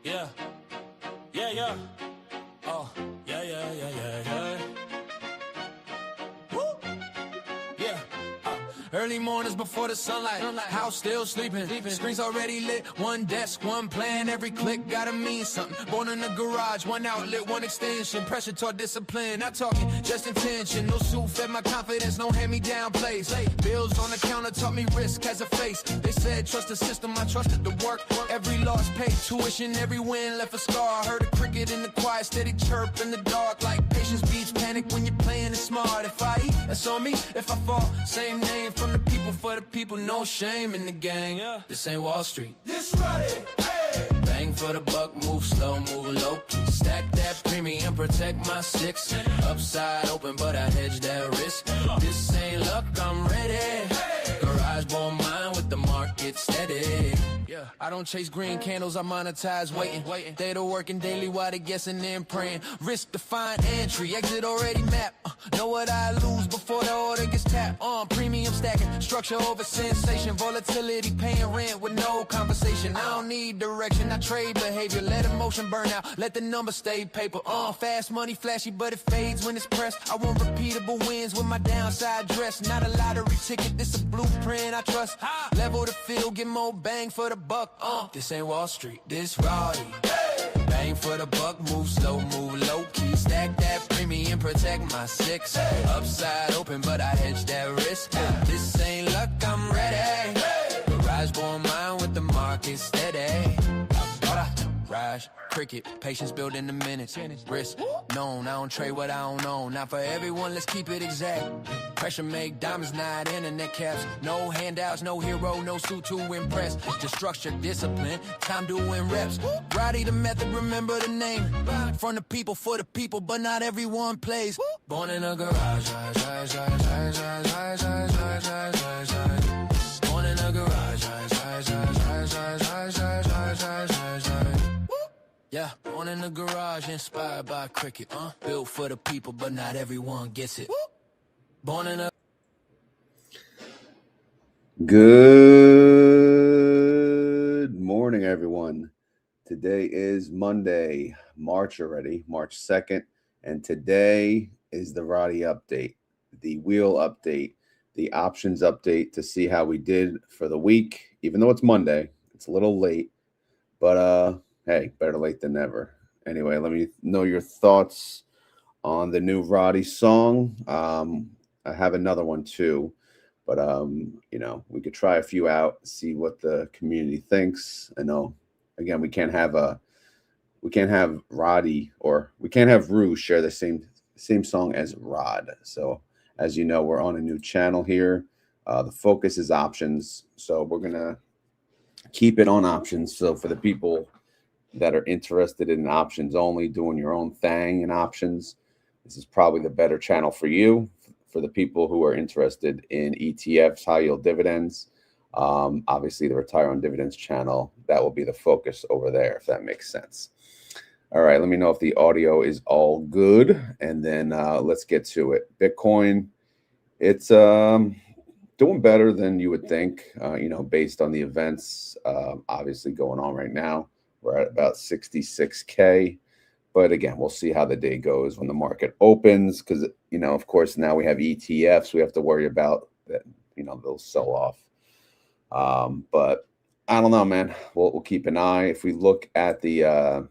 Yeah. Yeah, yeah. Oh, yeah, yeah, yeah, yeah, yeah. Woo! Yeah. Early mornings before the sunlight, house still sleeping. Screens already lit, one desk, one plan. Every click gotta mean something. Born in the garage, one outlet, one extension. Pressure taught discipline, not talking, just intention. No suit fed my confidence, no hand-me-down plays. Bills on the counter taught me risk has a face. They said trust the system, I trusted the work. Every loss paid tuition, every win left a scar. I heard a cricket in the quiet, steady chirp in the dark. Like patience beats panic when you're playing it smart. If I eat, that's on me. If I fall, same name. From the people for the people, no shame in the gang. This ain't Wall Street. This right, hey. Bang for the buck, move slow, move low. Stack that premium, protect my six. Upside open, but I hedge that risk. This ain't luck, I'm ready. Garage born mine with the market steady. Yeah, I don't chase green candles, I monetize waiting. They the working daily while they guessing and praying. Risk defined entry, exit already mapped. Know what I lose before the order gets tapped. Premium stacking, structure over sensation. Volatility, paying rent with no conversation. I don't need direction, I trade behavior. Let emotion burn out, let the numbers stay paper. Fast money, flashy, but it fades when it's pressed. I want repeatable wins with my downside dress. Not a lottery ticket, this a blueprint I trust. Level the field, get more bang for the buck. This ain't Wall Street, this RODY. Bang for the buck, move slow, move low key. Stack that premium, protect my six. Upside open, but I hedge that risk. This ain't luck, I'm ready. Garage born mine with the market steady. Raj, cricket, patience built in the minutes. Risk known, I don't trade what I don't own. Not for everyone, let's keep it exact. Pressure make diamonds, not internet caps. No handouts, no hero, no suit to impress. Just structure, discipline, time doing reps. RODY the method, remember the name. From the people, for the people, but not everyone plays. Born in a garage. Born in a garage. Yeah, born in the garage, inspired by cricket. Built for the people, but not everyone gets it. Born in a... Good morning, everyone. Today is Monday, March 2nd, and today is the RODY update, the wheel update, the options update to see how we did for the week. Even though it's Monday, it's a little late, but hey, better late than never. Anyway, let me know your thoughts on the new RODY song. I have another one too, but we could try a few out, see what the community thinks. I know, again, we can't have RODY, or we can't have Rue share the same song as Rod. So as you know, we're on a new channel here. The focus is options, so we're gonna keep it on options. So for the people that are interested in options only, doing your own thing in options, this is probably the better channel for you. For the people who are interested in ETFs, high yield dividends, obviously the Retire on Dividends channel, that will be the focus over there, if that makes sense. All right, let me know if the audio is all good, and then let's get to it. Bitcoin, it's doing better than you would think, based on the events obviously going on right now. We're at about 66K. But again, we'll see how the day goes when the market opens, because, of course, now we have ETFs. We have to worry about that, they'll sell off. But I don't know, man. We'll keep an eye. If we look at the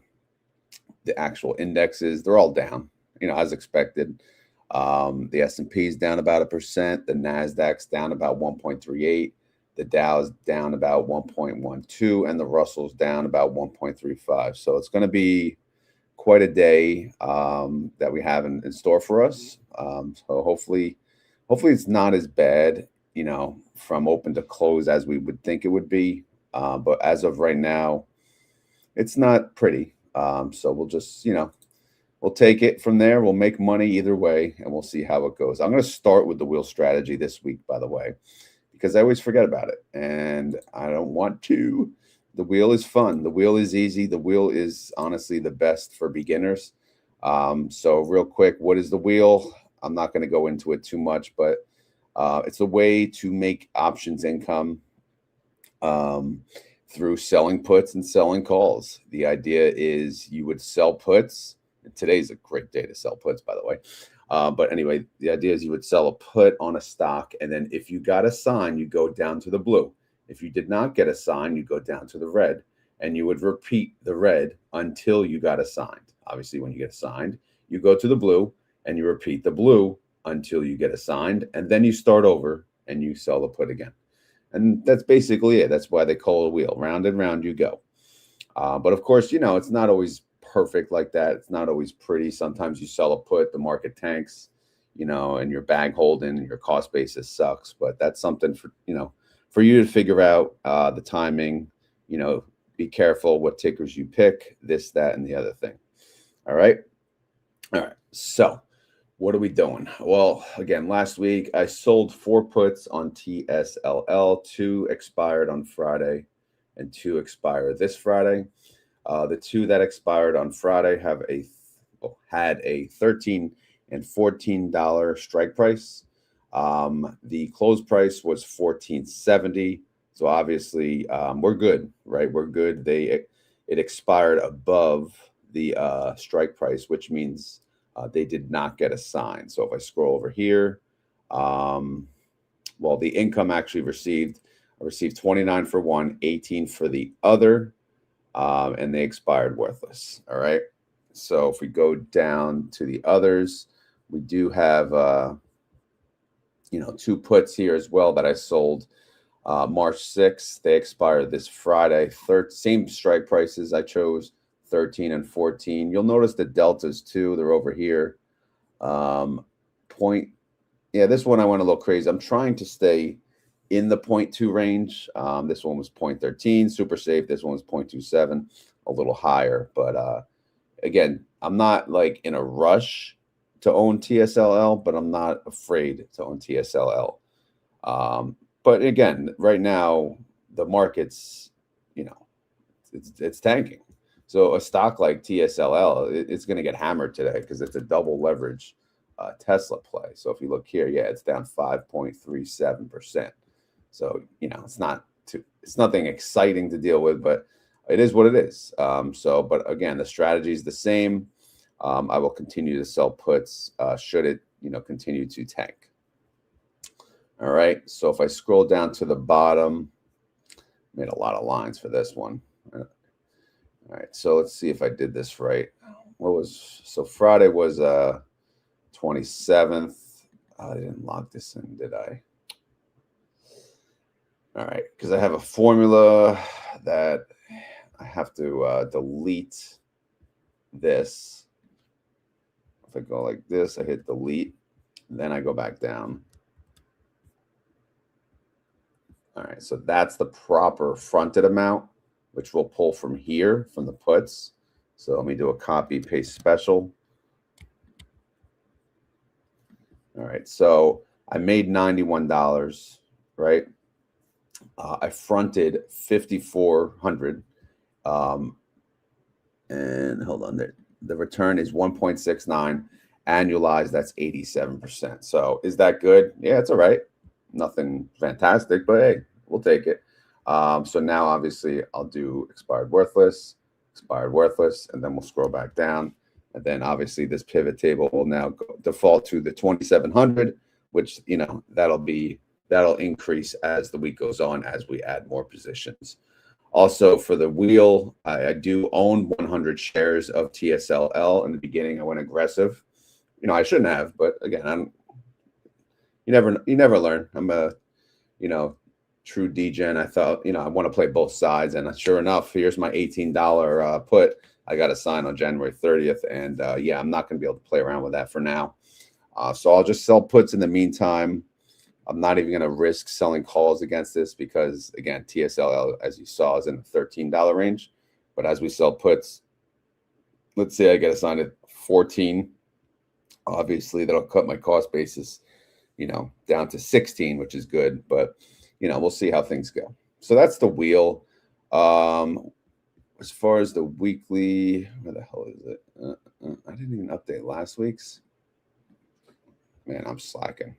actual indexes, they're all down, as expected. The S&P is down about 1%. The NASDAQ's down about 1.38. The Dow's down about 1.12, and the Russell's down about 1.35. So it's going to be quite a day that we have in store for us. So hopefully it's not as bad, from open to close as we would think it would be. But as of right now, it's not pretty. So we'll just, we'll take it from there. We'll make money either way, and we'll see how it goes. I'm going to start with the wheel strategy this week, by the way, because I always forget about it, and I don't want to. The wheel is fun. The wheel is easy. The wheel is honestly the best for beginners. So real quick, what is the wheel? I'm not going to go into it too much, but it's a way to make options income through selling puts and selling calls. The idea is you would sell puts. And today's a great day to sell puts, by the way. But anyway, the idea is you would sell a put on a stock, and then if you got a sign, you go down to the blue. If you did not get a sign, you go down to the red, and you would repeat the red until you got assigned. Obviously, when you get assigned, you go to the blue, and you repeat the blue until you get assigned, and then you start over and you sell the put again. And that's basically it. That's why they call it a wheel. Round and round you go. But of course, you know, it's not always perfect like that. It's not always pretty. Sometimes you sell a put, the market tanks, you know, and your bag holding, your cost basis sucks. But that's something for, you know, for you to figure out the timing, you know, be careful what tickers you pick, this, that, and the other thing. All right. All right. So what are we doing? Well, again, last week I sold 4 puts on TSLL. 2 expired on Friday and 2 expire this Friday. The 2 that expired on Friday had a $13 and $14 strike price. The close price was $14.70. So obviously we're good, right? We're good. It expired above the strike price, which means they did not get assigned. So if I scroll over here, well, the income actually I received 29 for one, 18 for the other, and they expired worthless. All right. So if we go down to the others, we do have, you know, 2 puts here as well that I sold March 6th. They expired this Friday. Same strike prices I chose, 13 and 14. You'll notice the deltas too. They're over here. Yeah, this one I went a little crazy. I'm trying to stay in the 0.2 range. This one was 0.13, super safe. This one was 0.27, a little higher. But again, I'm not like in a rush to own TSLL, but I'm not afraid to own TSLL. But again, right now the market's, you know, it's tanking. So a stock like TSLL, it's going to get hammered today because it's a double leverage Tesla play. So if you look here, yeah, it's down 5.37%. So, you know, it's nothing exciting to deal with, but it is what it is. But again, the strategy is the same. I will continue to sell puts should it, you know, continue to tank. All right. So if I scroll down to the bottom, made a lot of lines for this one. All right. So let's see if I did this right. So Friday was 27th. I didn't log this in, did I? All right, because I have a formula that I have to delete this. If I go like this, I hit delete, then I go back down. All right, so that's the proper fronted amount, which we'll pull from here, from the puts. So let me do a copy paste special. All right, so I made $91, right? I fronted 5,400, and hold on there. The return is 1.69 annualized. That's 87%. So is that good? Yeah, it's all right. Nothing fantastic, but hey, we'll take it. So now obviously I'll do expired worthless, and then we'll scroll back down. And then obviously this pivot table will now default to the 2,700, which, you know, that'll increase as the week goes on, as we add more positions. Also for the wheel, I do own 100 shares of TSLL. In the beginning, I went aggressive. You know, I shouldn't have, but again, you never learn. I'm a, you know, true degen. I thought, you know, I want to play both sides, and sure enough, here's my $18 put. I got a sign on January 30th, and yeah, I'm not going to be able to play around with that for now. So I'll just sell puts in the meantime. I'm not even going to risk selling calls against this because, again, TSLL, as you saw, is in the $13 range. But as we sell puts, let's say I get assigned at 14. Obviously, that'll cut my cost basis, you know, down to 16, which is good. But, you know, we'll see how things go. So that's the wheel. As far as the weekly, where the hell is it? I didn't even update last week's. Man, I'm slacking.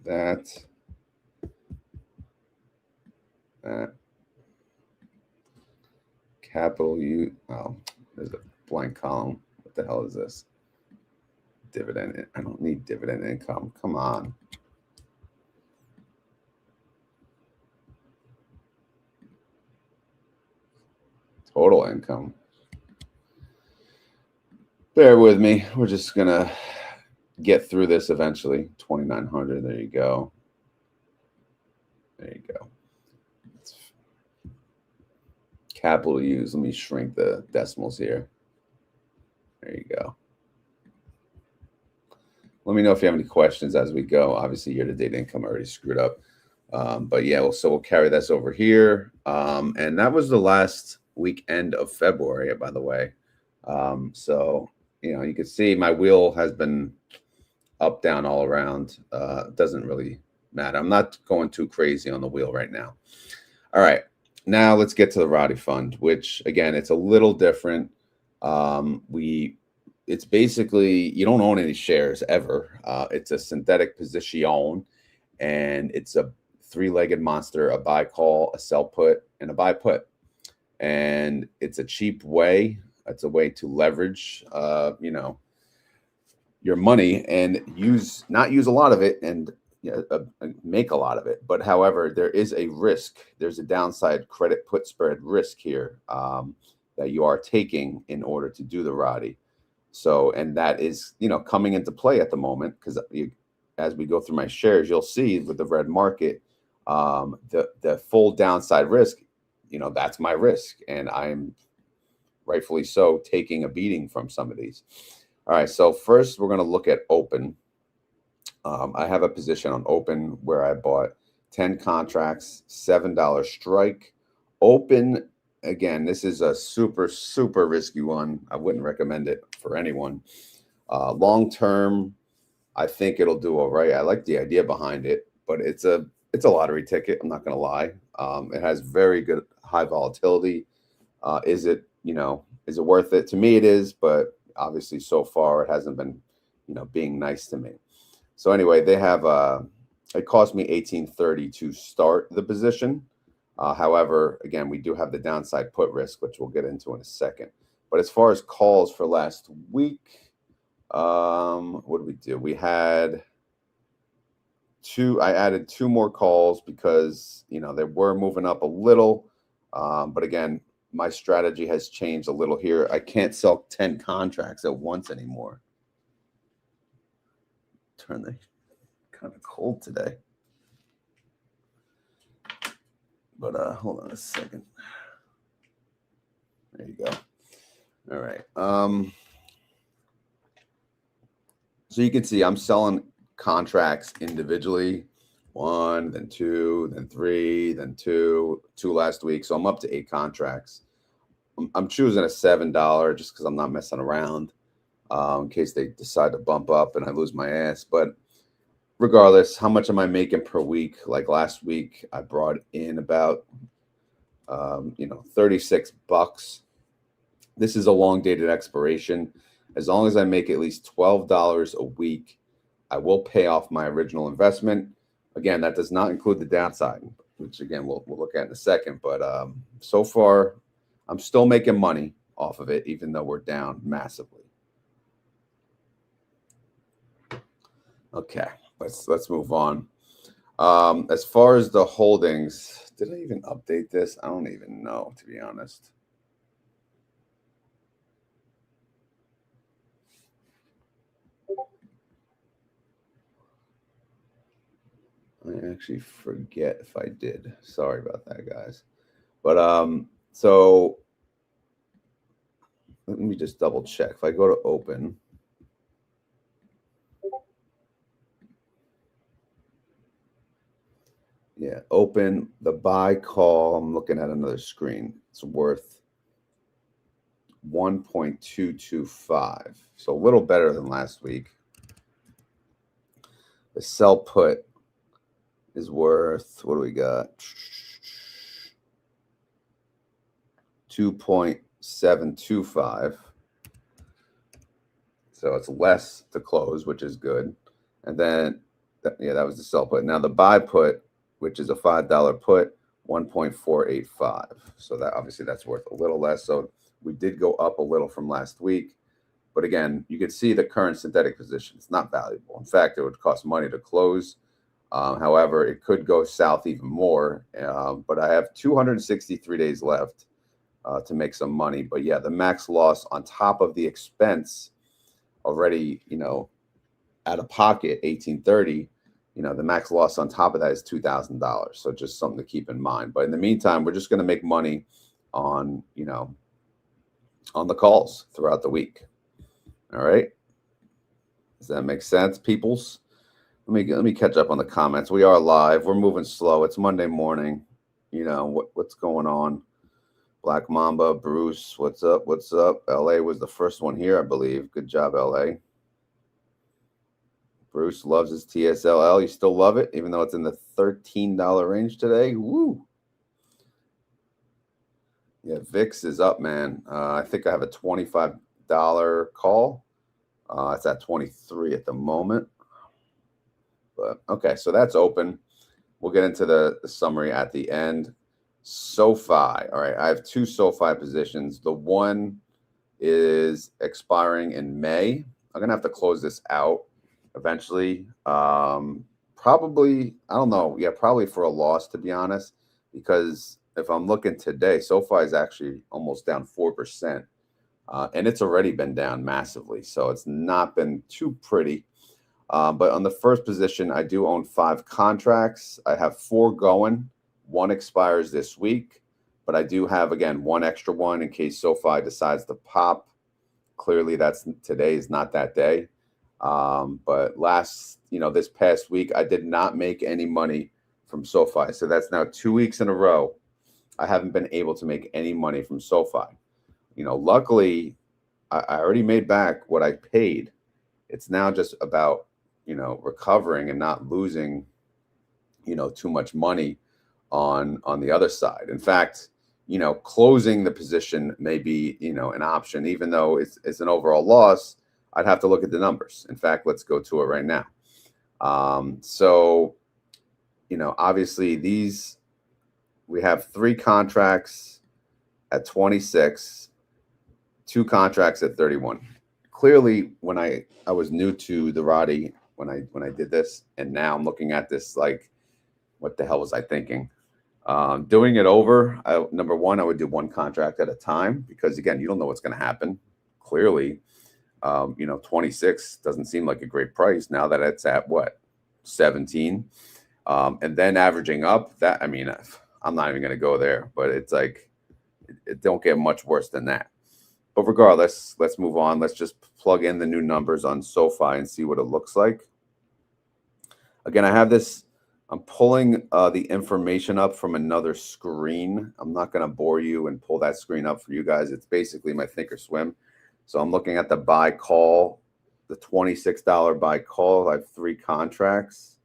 That. Capital U. Oh, there's a blank column. What the hell is this? Dividend. I don't need dividend income. Come on. Total income. Bear with me. We're just going to get through this eventually. 2,900. There you go. There you go. Capital U's. Let me shrink the decimals here. There you go. Let me know if you have any questions as we go. Obviously, year-to-date income already screwed up. But yeah, so we'll carry this over here. And that was the last weekend of February, by the way. So, you know, you can see my wheel has been up, down, all around. Doesn't really matter. I'm not going too crazy on the wheel right now. All right. Now let's get to the RODY fund, which, again, it's a little different. It's basically, you don't own any shares ever. It's a synthetic position, and it's a three-legged monster, a buy call, a sell put, and a buy put. And it's a cheap way. It's a way to leverage, you know, your money and not use a lot of it and make a lot of it. But however, there is a risk. There's a downside credit put spread risk here that you are taking in order to do the RODY. So, and that is, you know, coming into play at the moment, because as we go through my shares, you'll see with the red market, the full downside risk, you know, that's my risk. And I'm rightfully so taking a beating from some of these. All right. So first we're going to look at open. I have a position on open where I bought 10 contracts, $7 strike. Open, again, this is a super, super risky one. I wouldn't recommend it for anyone. Long term, I think it'll do all right. I like the idea behind it, but it's a lottery ticket. I'm not going to lie. It has very good high volatility. Is it worth it? To me, it is, but obviously so far it hasn't been, you know, being nice to me. So anyway, they have it cost me $18.30 to start the position. However, again, we do have the downside put risk, which we'll get into in a second. But as far as calls for last week, what did we do? We had I added 2 more calls because, you know, they were moving up a little. But again, my strategy has changed a little here. I can't sell 10 contracts at once anymore. Turn the kind of cold today. But hold on a second. There you go. All right. So you can see I'm selling contracts individually. 1, then 2, then 3, then 2 last week. So I'm up to 8 contracts. I'm choosing a $7 just because I'm not messing around in case they decide to bump up and I lose my ass. But regardless, how much am I making per week? Like last week, I brought in about, $36. This is a long dated expiration. As long as I make at least $12 a week, I will pay off my original investment. Again, that does not include the downside, which again, we'll look at in a second. But so far, I'm still making money off of it, even though we're down massively. Okay, let's move on. As far as the holdings, did I even update this? I don't even know, to be honest. I actually forget if I did. Sorry about that, guys. But so let me just double check. If I go to open, yeah, open the buy call. I'm looking at another screen. It's worth 1.225. So a little better than last week. The sell put is worth, what do we got? 2.725. So it's less to close, which is good. And then, that was the sell put. Now the buy put, which is a $5 put, 1.485. So that obviously that's worth a little less. So we did go up a little from last week. But again, you can see the current synthetic position. It's not valuable. In fact, it would cost money to close. However, it could go south even more. But I have 263 days left to make some money. But yeah, the max loss on top of the expense already, out of pocket, 1830. The max loss on top of that is $2,000. So just something to keep in mind. But in the meantime, we're just going to make money on, on the calls throughout the week. All right. Does that make sense, peoples? Let me catch up on the comments. We are live. We're moving slow. It's Monday morning. What's going on? Black Mamba, Bruce, what's up? What's up? LA was the first one here, I believe. Good job, LA. Bruce loves his TSLL. You still love it, even though it's in the $13 range today. Woo! Yeah, VIX is up, man. I think I have a $25 call. It's at 23 at the moment. But okay, so that's open. We'll get into the summary at the end. SOFI. All right, I have two SOFI positions. The one is expiring in May. I'm gonna have to close this out eventually. Probably, I don't know. Yeah, probably for a loss, to be honest, because if I'm looking today, SOFI is actually almost down 4%. And it's already been down massively, so it's not been too pretty. But on the first position, I do own 5 contracts. I have 4 going. 1 expires this week, but I do have, again, 1 extra one in case SOFI decides to pop. Clearly, today is not that day. But this past week, I did not make any money from SOFI. So that's now 2 weeks in a row. I haven't been able to make any money from SOFI. Luckily, I already made back what I paid. It's now just about, recovering and not losing, too much money on the other side. In fact, closing the position may be, an option, even though it's an overall loss. I'd have to look at the numbers. In fact, let's go to it right now. So, obviously we have 3 contracts at 26. 2 contracts at 31. Clearly, when I was new to the RODY when I did this, and now I'm looking at this like, what the hell was I thinking? Doing it over, number one, I would do 1 contract at a time because, again, you don't know what's going to happen. Clearly, 26 doesn't seem like a great price now that it's at what, 17, and then averaging up that. I mean, I'm not even going to go there, but it's like it don't get much worse than that. But regardless, let's move on. Let's just plug in the new numbers on SOFI and see what it looks like. Again, I have this. I'm pulling the information up from another screen. I'm not going to bore you and pull that screen up for you guys. It's basically my Thinkorswim. So I'm looking at the buy call, the $26 buy call. I have 3 contracts,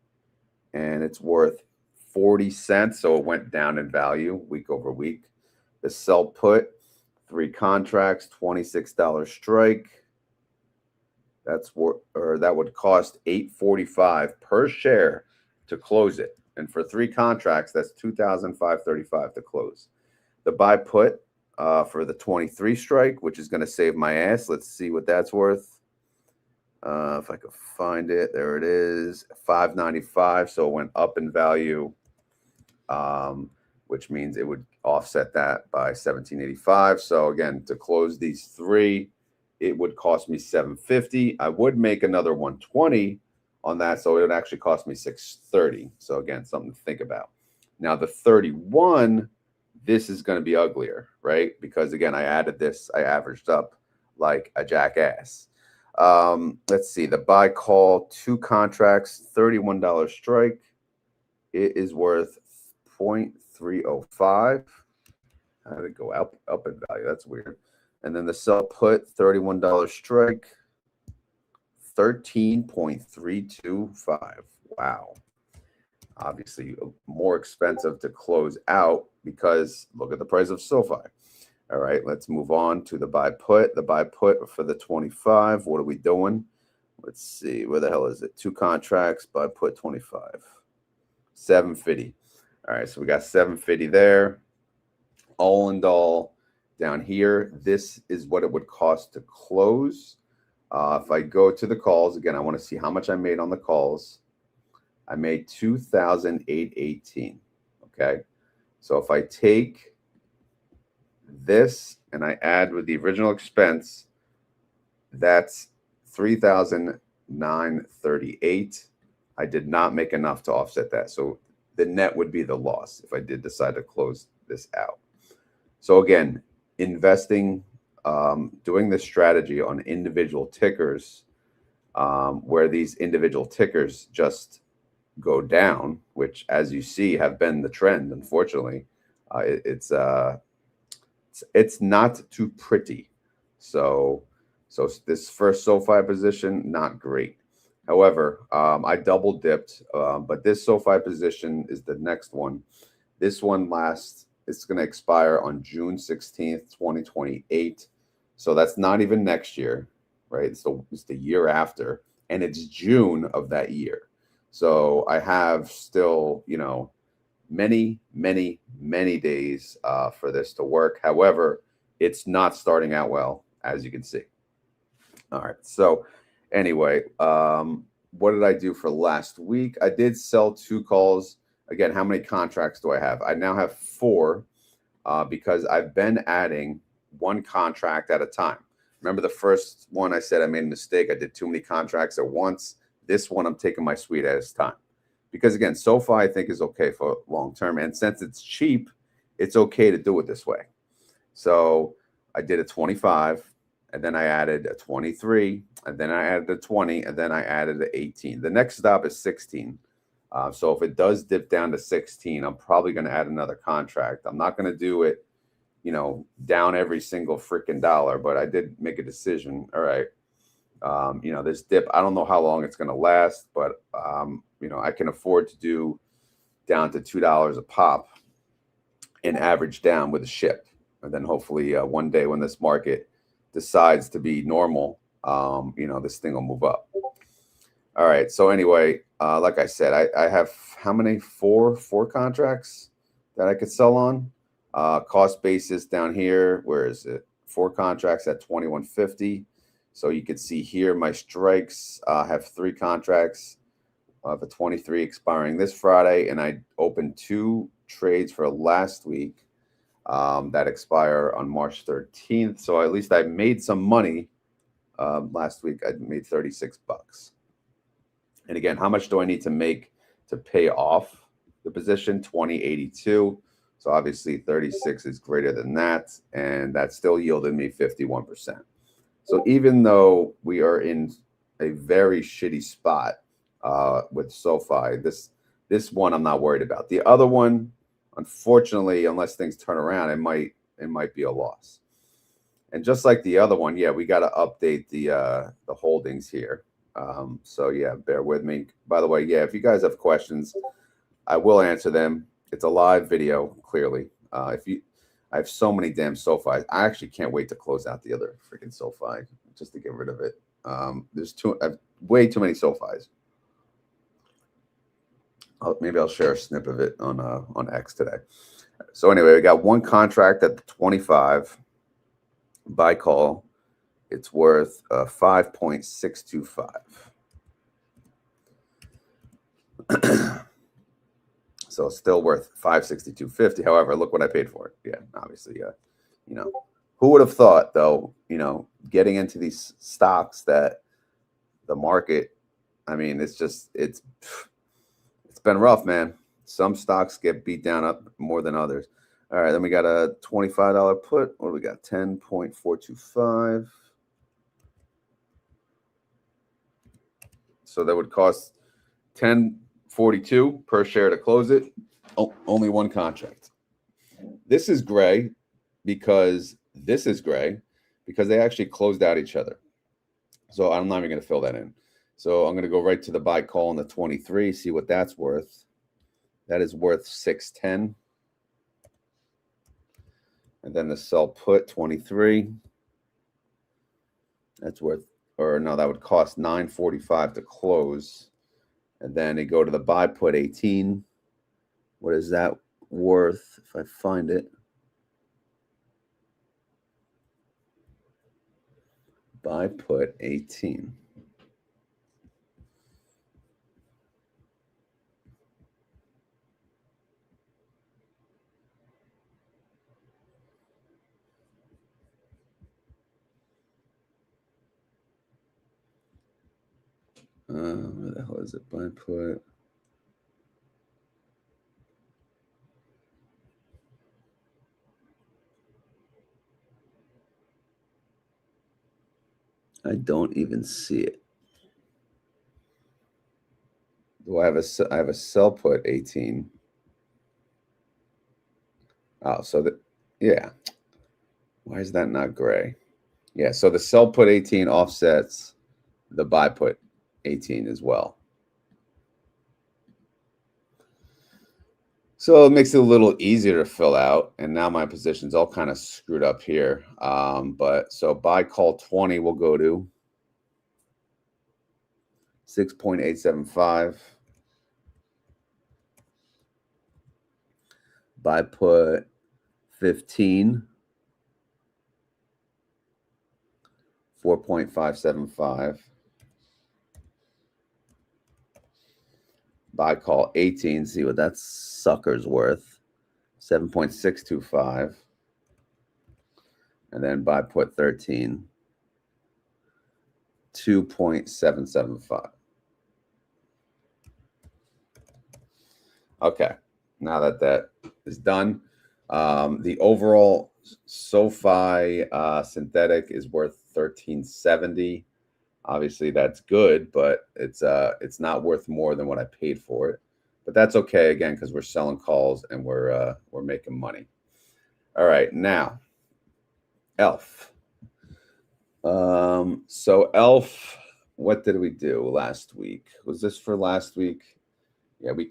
and it's worth 40 cents. So it went down in value week over week. The sell put, 3 contracts, $26 strike. That would cost $8.45 per share to close it. And for 3 contracts, that's $2,535 to close. The buy put for the 23 strike, which is going to save my ass. Let's see what that's worth. If I could find it, there it is, $5.95. So it went up in value, which means it would offset that by $17.85. So again, to close these 3, it would cost me $7.50. I would make another $120 on that, so it would actually cost me $6.30. So again, something to think about. Now the 31, this is going to be uglier, right? Because again, I added this, I averaged up like a jackass. Let's see, the buy call, 2 contracts, $31 strike. It is worth 0.305. How did it go up in value? That's weird. And then the sell put, $31 strike, 13.325. Wow. Obviously more expensive to close out because look at the price of SOFI. All right, let's move on to the buy put. The buy put for the 25. What are we doing? Let's see. Where the hell is it? 2 contracts, buy put 25. $7.50. All right, so we got 750 there. All in all, down here, this is what it would cost to close. If I go to the calls, again, I want to see how much I made on the calls. I made 2,818. Okay, so if I take this and I add with the original expense, that's 3,938. I did not make enough to offset that. So the net would be the loss if I did decide to close this out. So again, investing, doing this strategy on individual tickers, where these individual tickers just go down, which, as you see, have been the trend. Unfortunately, it's not too pretty. So this first SoFi position, not great. However, I double dipped, but this SoFi position is the next one. This one it's going to expire on June 16th, 2028. So that's not even next year, right? It's the year after, and it's June of that year. So I have still, many, many, many days for this to work. However, it's not starting out well, as you can see. All right. So anyway, what did I do for last week? I did sell 2 calls. Again, how many contracts do I have? I now have 4 because I've been adding 1 contract at a time. Remember the first one I said I made a mistake. I did too many contracts at once. This one I'm taking my sweet ass time. Because again, SoFi I think is okay for long term. And since it's cheap, it's okay to do it this way. So I did a 25, and then I added a 23, and then I added a 20, and then I added an 18. The next stop is 16. So if it does dip down to 16, I'm probably going to add another contract. I'm not going to do it, down every single freaking dollar, but I did make a decision. All right. This dip, I don't know how long it's going to last, but, I can afford to do down to $2 a pop and average down with a ship. And then hopefully one day when this market decides to be normal, this thing will move up. All right. So anyway, like I said, I have how many? Four contracts that I could sell on. Cost basis down here. Where is it? 4 contracts at 2150. So you can see here my strikes have 3 contracts. I have a 23 expiring this Friday, and I opened 2 trades for last week that expire on March 13th. So at least I made some money. Last week I made 36 bucks. And again, how much do I need to make to pay off the position? 2082. So obviously 36 is greater than that, and that still yielded me 51%. So even though we are in a very shitty spot with SoFi, this one I'm not worried about. The other one, unfortunately, unless things turn around, it might be a loss. And just like the other one, yeah, we got to update the holdings here. So yeah, bear with me. By the way, yeah, if you guys have questions, I will answer them. It's a live video, clearly. I have so many damn SoFis. I actually can't wait to close out the other freaking SoFi just to get rid of it. There's way too many SoFis. Maybe I'll share a snip of it on X today. So anyway, we got 1 contract at the 25 buy call. It's worth 5.625. So it's still worth 562.50. However, look what I paid for it. Yeah, obviously, who would have thought, though, getting into these stocks that the market, I mean, it's been rough, man. Some stocks get beat down up more than others. All right, then we got a $25 put. What do we got? 10.425. So that would cost $10.42 per share to close it. Only 1 contract. This is gray because they actually closed out each other. So I'm not even going to fill that in. So I'm going to go right to the buy call on the 23, see what that's worth. That is worth 610. And then the sell put 23. That's worth, or no, that would cost $9.45 to close. And then they go to the buy put 18. What is that worth if I find it? Buy put 18. Where the hell is it? Buy put. I don't even see it. Do I have a sell put 18? Oh, so yeah. Why is that not gray? Yeah, so the sell put 18 offsets the buy put 18 as well. So it makes it a little easier to fill out. And now my position's all kind of screwed up here. But so buy call 20 will go to 6.875. Buy put 15, 4.575. Buy call 18, see what that sucker's worth, 7.625. And then buy put 13, 2.775. Okay, now that is done, the overall SOFI synthetic is worth 1370. Obviously, that's good, but it's not worth more than what I paid for it. But that's okay again because we're selling calls and we're making money. All right, now ELF. So ELF, what did we do last week? Was this for last week? Yeah, we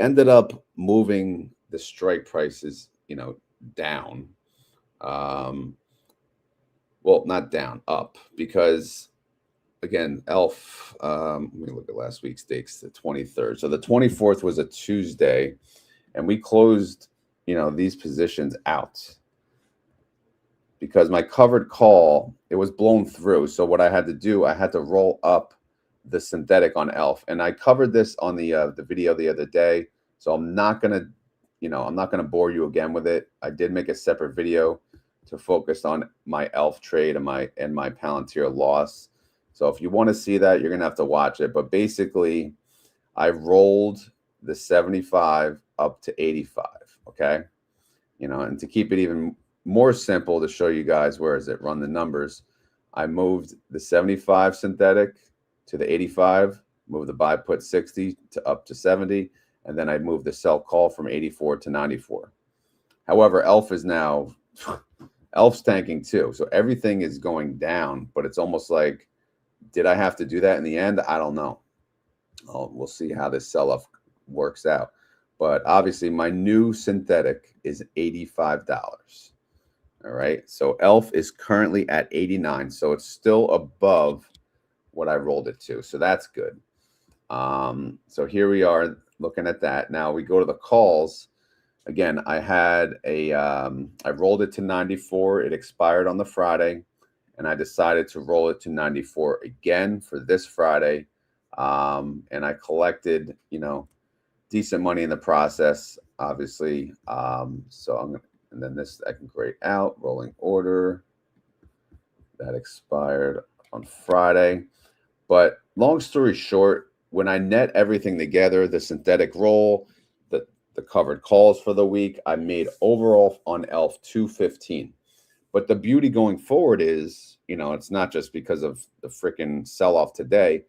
ended up moving the strike prices, down. Well, not down, up, because again, ELF, let me look at last week's dates, the 23rd. So the 24th was a Tuesday, and we closed, these positions out because my covered call, it was blown through. So what I had to do, I had to roll up the synthetic on ELF, and I covered this on the video the other day. So I'm not gonna, I'm not gonna bore you again with it. I did make a separate video to focus on my ELF trade and my Palantir loss. So if you want to see that, you're gonna have to watch it. But basically, I rolled the 75 up to 85. Okay, and to keep it even more simple to show you guys, where is it? Run the numbers. I moved the 75 synthetic to the 85, moved the buy put 60 to up to 70, and then I moved the sell call from 84 to 94. However, ELF is now ELF's tanking too, so everything is going down. But it's almost like, did I have to do that in the end? I don't know. We'll see how this sell-off works out. But obviously, my new synthetic is $85. All right, so ELF is currently at 89, so it's still above what I rolled it to, so that's good. So here we are looking at that. Now we go to the calls. Again, I had I rolled it to 94. It expired on the Friday, and I decided to roll it to 94 again for this Friday. And I collected, decent money in the process, obviously. So I'm gonna, and then this I can grade out, rolling order. That expired on Friday. But long story short, when I net everything together, the synthetic roll, the covered calls for the week, I made overall on ELF 215. But the beauty going forward is, it's not just because of the freaking sell-off today,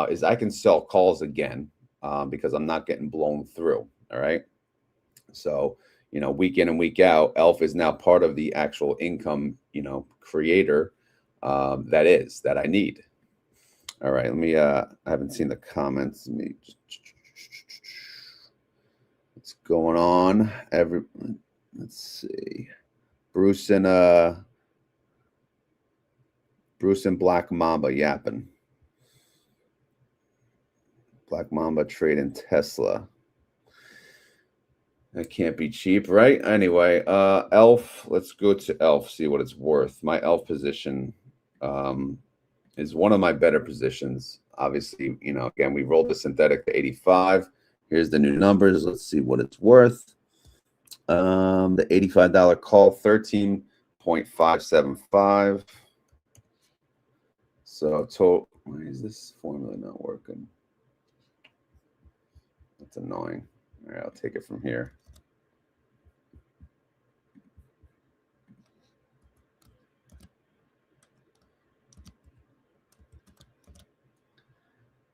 is I can sell calls again because I'm not getting blown through. All right. So, week in and week out, ELF is now part of the actual income, creator that I need. All right. Let me, I haven't seen the comments. Let me what's going on? Let's see. Bruce and Black Mamba yapping. Black Mamba trading Tesla. That can't be cheap, right? Anyway, ELF. Let's go to ELF, see what it's worth. My ELF position is one of my better positions. Obviously, you know, again, we rolled the synthetic to 85. Here's the new numbers. Let's see what it's worth. The $85 call, 13.575. So why is this formula not working? That's annoying. All right, I'll take it from here.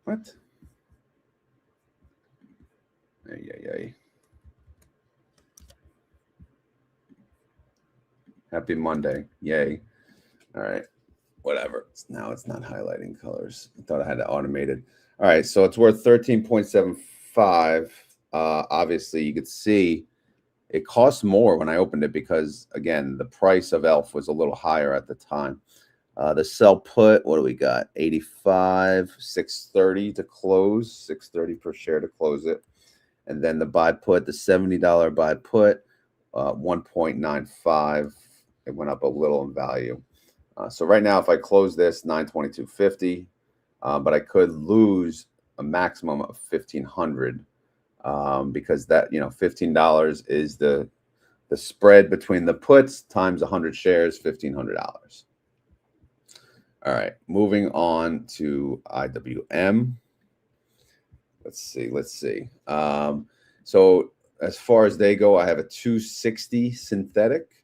What? Ay. Happy Monday. Yay. All right. Whatever. Now it's not highlighting colors. I thought I had it automated. All right. So it's worth 13.75. Obviously, you could see it cost more when I opened it because, again, the price of ELF was a little higher at the time. The sell put, what do we got? 85, 630 to close, 630 per share to close it. And then the buy put, the $70 buy put, 1.95. It went up a little in value. So right now, if I close this, 922.50, but I could lose a maximum of 1,500 because that, you know, $15 is the spread between the puts times 100 shares, $1,500. All right, moving on to IWM. Let's see. So as far as they go, I have a 260 synthetic.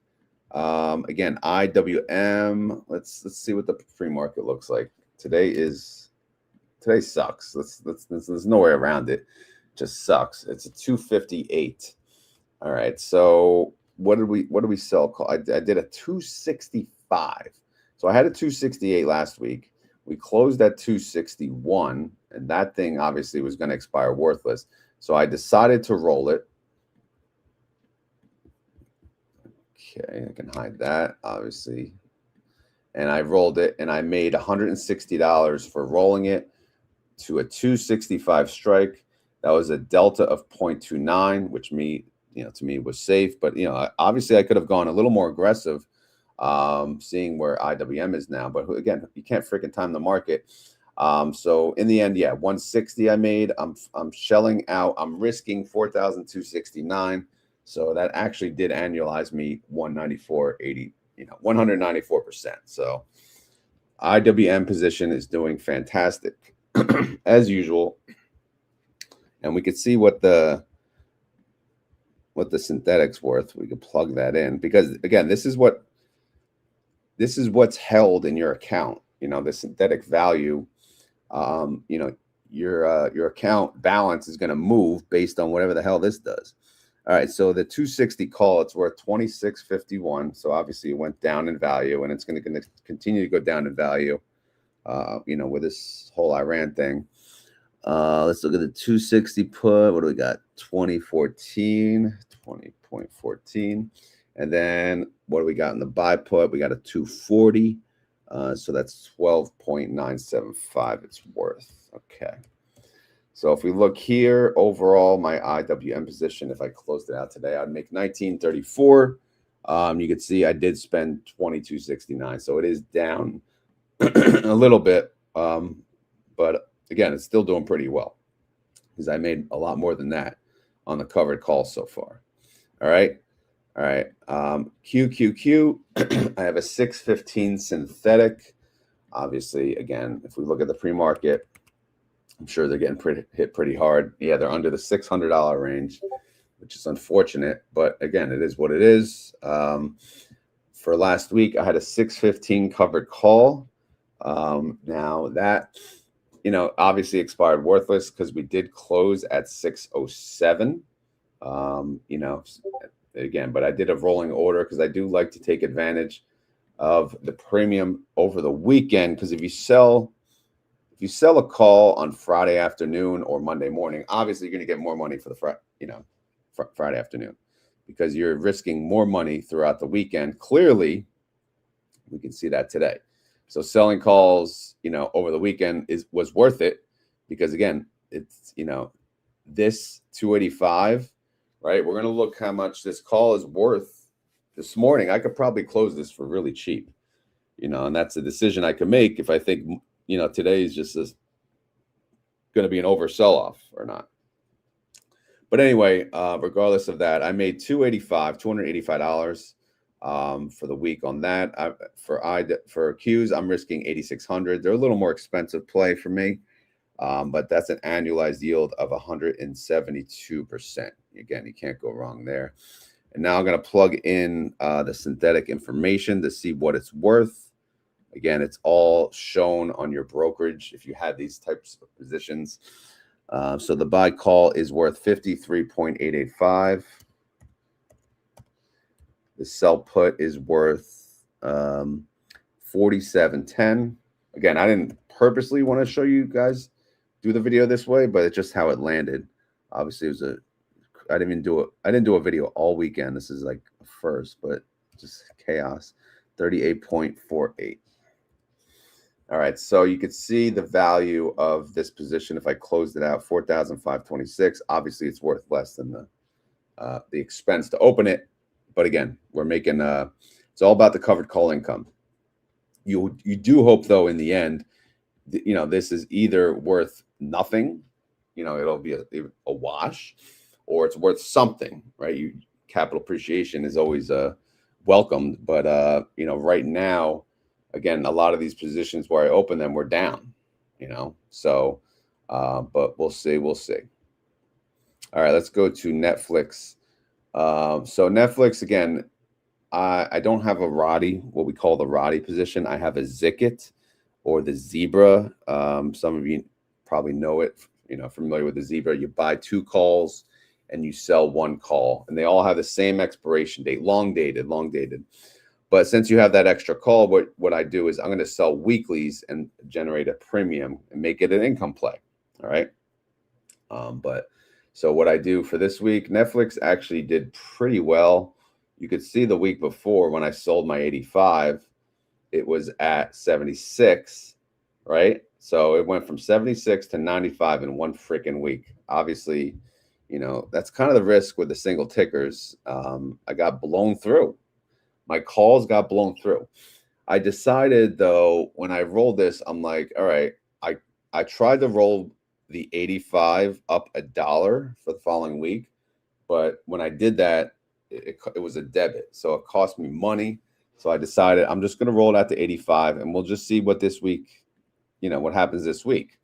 Again, IWM. Let's see what the pre-market looks like. Today sucks. There's no way around it. Just sucks. It's a 258. All right. So what did we sell? I did a 265. So I had a 268 last week. We closed at 261, and that thing obviously was going to expire worthless. So I decided to roll it. Okay, I can hide that, obviously. And I rolled it, and I made $160 for rolling it to a 265 strike. That was a delta of 0.29, which to me was safe. But, you know, obviously I could have gone a little more aggressive, seeing where IWM is now. But again, you can't freaking time the market. So in the end, yeah, 160 I made. I'm shelling out. I'm risking 4,269. So that actually did annualize me 194.80, 194%. So IWM position is doing fantastic as usual. And we could see what the synthetic's worth. We could plug that in because again, this is what's held in your account. You know, the synthetic value, your account balance is going to move based on whatever the hell this does. All right, so the 260 call, it's worth 26.51. So obviously it went down in value, and it's going to continue to go down in value, with this whole Iran thing. Let's look at the 260 put. What do we got? 20.14. And then what do we got in the buy put? We got a 240. So that's 12.975 it's worth. Okay. So if we look here, overall, my IWM position, if I closed it out today, I'd make 1934. You can see I did spend 2269. So it is down a little bit. But again, it's still doing pretty well because I made a lot more than that on the covered call so far. All right. QQQ, I have a 615 synthetic. Obviously, again, if we look at the pre-market, I'm sure they're getting hit pretty hard. Yeah, they're under the $600 range, which is unfortunate. But again, it is what it is. For last week, I had a 615 covered call. Now that, obviously expired worthless because we did close at 607. Again, but I did a rolling order because I do like to take advantage of the premium over the weekend. Because if you sell a call on Friday afternoon or Monday morning, obviously you're going to get more money for the Friday afternoon because you're risking more money throughout the weekend. Clearly, we can see that today. So selling calls, over the weekend was worth it because again, it's, you know, this 285, right? We're going to look how much this call is worth this morning. I could probably close this for really cheap, you know, and that's a decision I can make if I think, you know, today is just going to be an over sell off or not. But anyway, regardless of that, I made $285 for the week on that. For Qs, I'm risking 8,600. They're a little more expensive play for me, but that's an annualized yield of 172%. Again, you can't go wrong there. And now I'm going to plug in the synthetic information to see what it's worth. Again, it's all shown on your brokerage if you had these types of positions. So the buy call is worth 53.885. The sell put is worth 47.10. Again, I didn't purposely want to show you guys do the video this way, but it's just how it landed. Obviously, it was I didn't do a video all weekend. This is like a first, but just chaos. 38.48. All right, so you could see the value of this position if I closed it out, 4,526. Obviously, it's worth less than the expense to open it. But again, we're making it's all about the covered call income. You do hope, though, in the end, you know, this is either worth nothing, you know, it'll be a wash, or it's worth something, right? Capital appreciation is always welcomed, but you know, right now, again, a lot of these positions where I open them were down, you know, so but we'll see. All right, let's go to Netflix. So Netflix, again, I don't have a RODY, what we call the RODY position. I have a Zicket or the Zebra. Some of you probably know it, you know, familiar with the Zebra. You buy 2 calls and you sell 1 call, and they all have the same expiration date, long dated. But since you have that extra call, what I do is I'm going to sell weeklies and generate a premium and make it an income play. All right. But so what I do for this week, Netflix actually did pretty well. You could see the week before when I sold my 85, it was at 76, right? So it went from 76 to 95 in one freaking week. Obviously, you know, that's kind of the risk with the single tickers. I got blown through. My calls got blown through. I decided, though, when I rolled this, I'm like, all right, I tried to roll the 85 up $1 for the following week, but when I did that, it was a debit, so it cost me money. So I decided I'm just going to roll it out to 85, and we'll just see what this week, you know, what happens this week.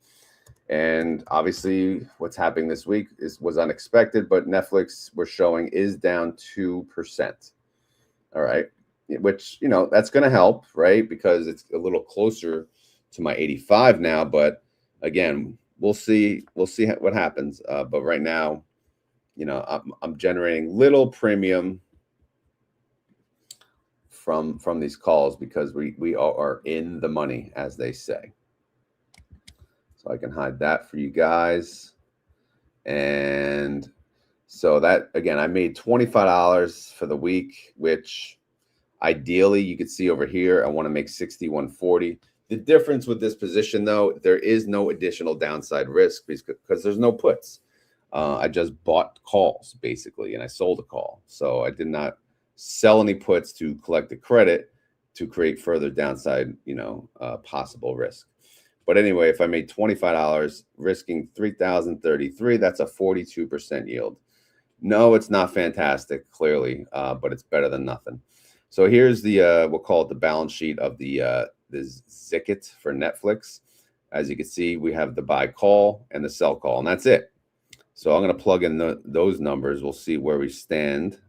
And obviously, what's happening this week was unexpected, but Netflix, we're showing, is down 2%. All right, which, you know, that's going to help, right? Because it's a little closer to my 85 now. But again, we'll see what happens. But right now, you know, I'm generating little premium from these calls because we are in the money, as they say. So I can hide that for you guys. And so that, again, I made $25 for the week, which ideally you could see over here. I want to make 61.40. The difference with this position, though, there is no additional downside risk because there's no puts. I just bought calls, basically, and I sold a call. So I did not sell any puts to collect the credit to create further downside, you know, possible risk. But anyway, if I made $25, risking 3,033, that's a 42% yield. No, it's not fantastic, clearly, but it's better than nothing. So here's the we'll call it the balance sheet of the Zicket for Netflix. As you can see, we have the buy call and the sell call, and that's it. So I'm going to plug in those numbers. We'll see where we stand.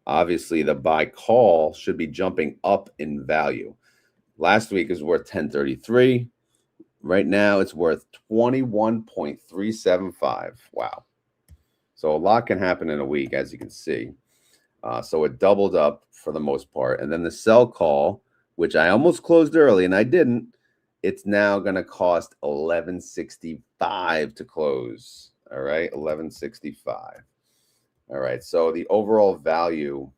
Obviously, the buy call should be jumping up in value. Last week is worth 1033. Right now, it's worth 21.375. Wow. So a lot can happen in a week, as you can see. So it doubled up for the most part. And then the sell call, which I almost closed early and I didn't, it's now going to cost $11.65 to close. All right, $11.65. All right, so the overall value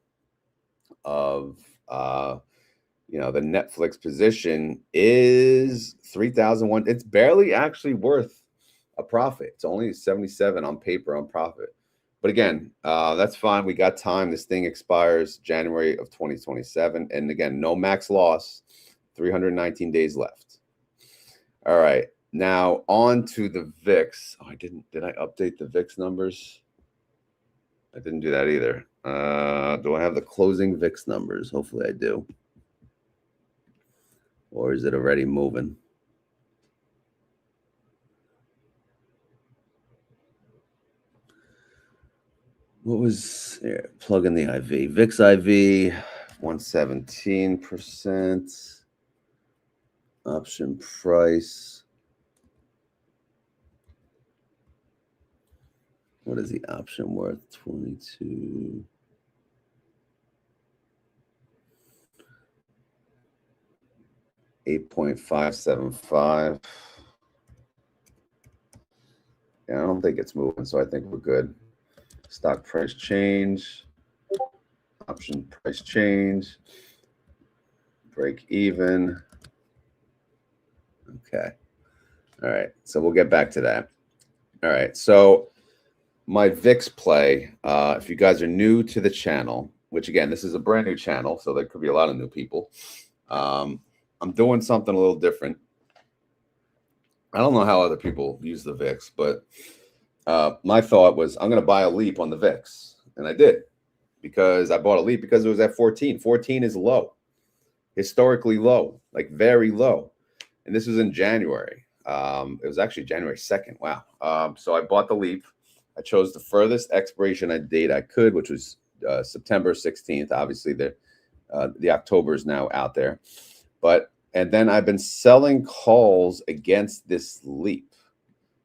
of you know, the Netflix position is 3,001. It's barely actually worth a profit. It's only 77 on paper on profit. But again, that's fine. We got time. This thing expires January of 2027. And again, no max loss, 319 days left. All right. Now on to the VIX. Oh, did I update the VIX numbers? I didn't do that either. Do I have the closing VIX numbers? Hopefully I do. Or is it already moving? What was here? Plug in the IV. VIX IV, 117%. Option price. What is the option worth? 22. $8.575. Yeah, I don't think it's moving, so I think we're good. Stock price change. Option price change. Break even. Okay. All right. So we'll get back to that. All right. So my VIX play, if you guys are new to the channel, which again, this is a brand new channel, so there could be a lot of new people. I'm doing something a little different. I don't know how other people use the VIX, but my thought was I'm going to buy a leap on the VIX. And I did, because I bought a leap because it was at 14. 14 is low, historically low, like very low. And this was in January. It was actually January 2nd. Wow. So I bought the leap. I chose the furthest expiration date I could, which was September 16th. Obviously, the October is now out there. And then I've been selling calls against this leap,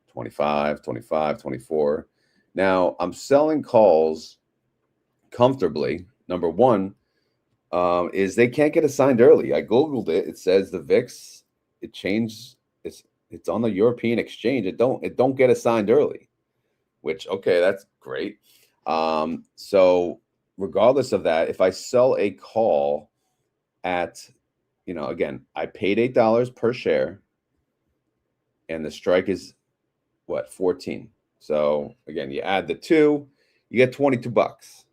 25, 25, 24. Now, I'm selling calls comfortably. Number one is they can't get assigned early. I Googled it. It says the VIX, it changed. It's on the European exchange. It don't get assigned early, which, okay, that's great. So regardless of that, if I sell a call at, again, I paid $8 per share and the strike is what, 14. So again, you add the two, you get 22 bucks.